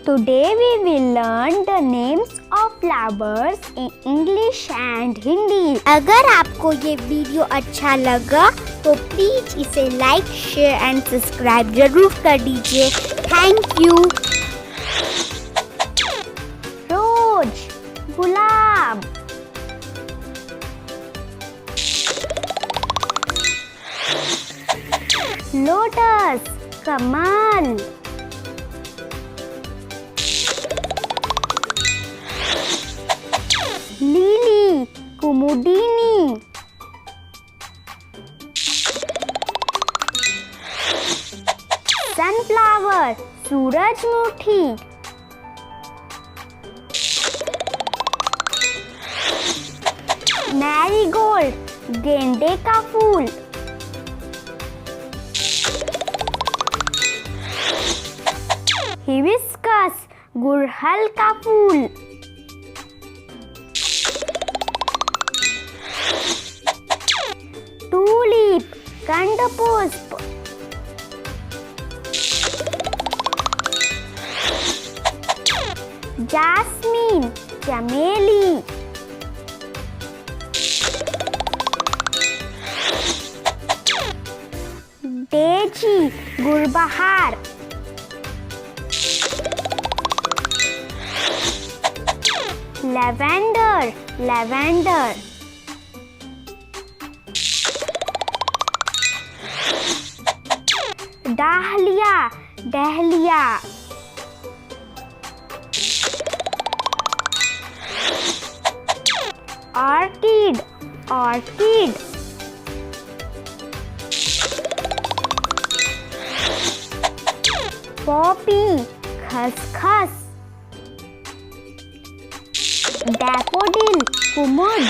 Today we will learn the names of flowers in English and Hindi. अगर आपको ये video अच्छा लगा तो प्लीज इसे लाइक, शेयर एंड सब्सक्राइब जरूर कर दीजिए। Thank you. रोज, गुलाब, लोटस, कमल, लिली, कुमुदिनी, सनफ्लावर, सूरजमुखी, मैरीगोल्ड, गेंदे का फूल, हिबिस्कस, गुड़हल का फूल, टूलिप, कंदपुष्प, जास्मीन, चमेली, डेजी, गुलबहार, लैवेंडर, डहलिया, orchid, poppy, खसखस, daffodil, कुमुद,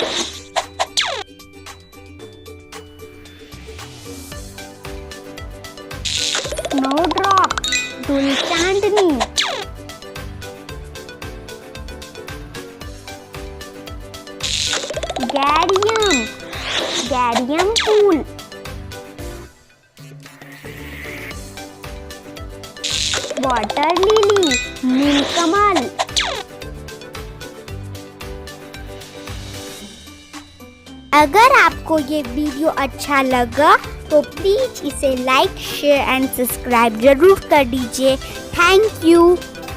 snowdrop, दुलचांदनी, geranium फूल, वाटर लिली, नीलकमल। अगर आपको ये वीडियो अच्छा लगा तो प्लीज इसे लाइक, शेयर एंड सब्सक्राइब जरूर कर दीजिए। Thank you.